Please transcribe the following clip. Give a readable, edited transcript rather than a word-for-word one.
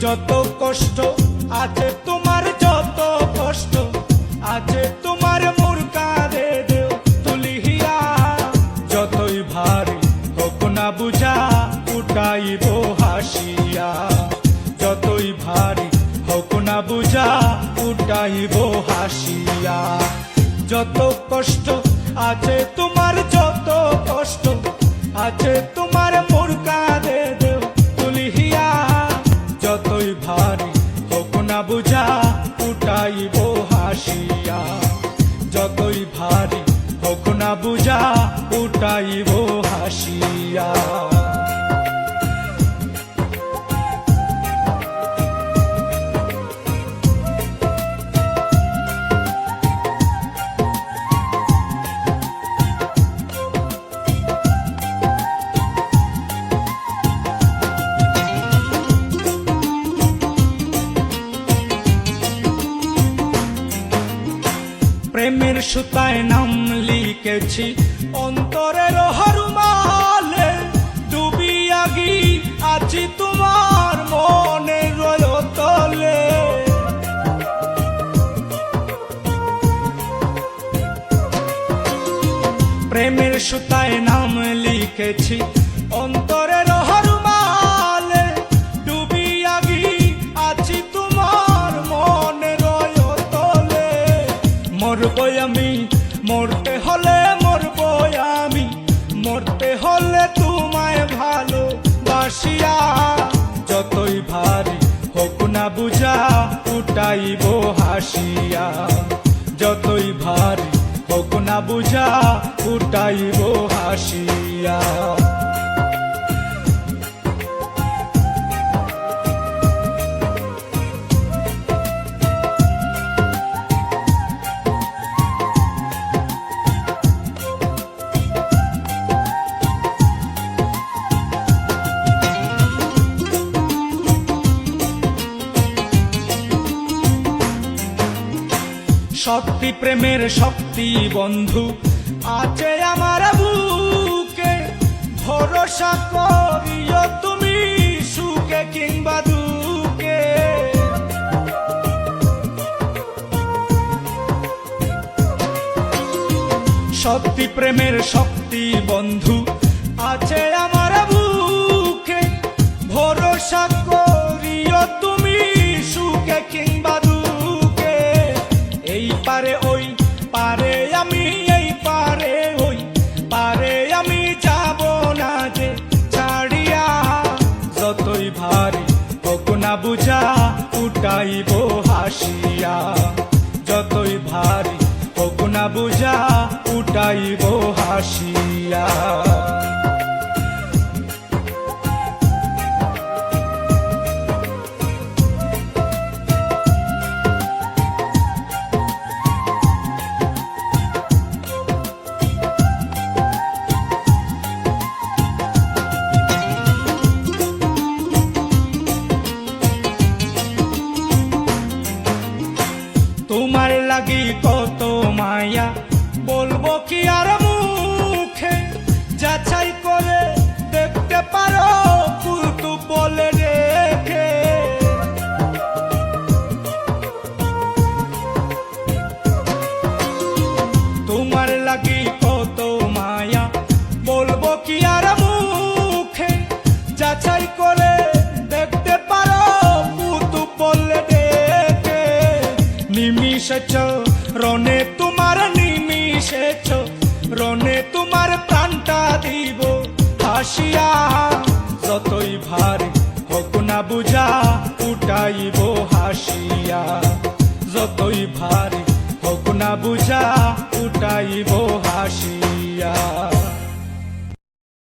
যত কষ্ট আছে তোমার, যত কষ্ট আছে তোমার, মোর কাঁধে দেও তুলিয়া। যতই ভারী হোক না বুঝা উঠাইব হাসিয়া, যতই ভারী হোক না বুঝা উঠাইব হাসিয়া। যত কষ্ট আছে তোমার, যত কষ্ট আছে তোমার, মোর কাঁধে দেও তুলিয়া। যতই ভারী হোক না বুঝা উঠাইব হাসিয়া, যতই ভারী হোক না বুঝা উঠাইব হাসিয়া। প্রেমের সুতায় নাম লিখেছি অন্তরের হরমালে, ডুবিয়া গি আছি তোমার মনের তলে। প্রেমের সুতায় নাম লিখেছি অন্তরের হরমালে, ডুবিয়া গি আছি তোমার মনের তলে। মরবই আমি মরতে হলে, মরবই আমি মরতে হলে তোমায় ভালোবাসিয়া। যতই ভারী হোক না বুঝা উঠাইব হাসিয়া, যতই ভারী হোক না বুঝা উঠাইব হাসিয়া। শক্তি প্রেমের শক্তি বন্ধু আছে আমার বুকে, ভরসা করিও তুমি সুখে কিংবা দুঃখে। শক্তি প্রেমের শক্তি বন্ধু আছে আমার বুকে, ভরসা করিও তুমি সুখে কিংবা দুঃখে। এই পারে ওই পারে আমি, এই পারে ওই পারে আমি যাব না যে ছাড়িয়া। যতই ভারী হোক না বুঝা উঠাইব হাসিয়া, যতই ভারী হোক না বুঝা উঠাইব হাসিয়া। তোমার লাগি কত মায়া বলবো কি আর মুখে, যাচাই করে দেখতে পারো কুতু বলে রেখে। তোমার লাগি কত মায়া বলবো কি আর মুখে, যাচাই করে দেখতে পারো কুতু বলে রেখে। নিমিষেছ রনে তোমার, নিমিষেছ রনে তোমার প্রাণটা দিব হাসিয়া। যতই ভারী হোক না বুঝা উঠাইব হাসিয়া, যতই ভারী হোক না বুঝা উঠাইব হাসিয়া।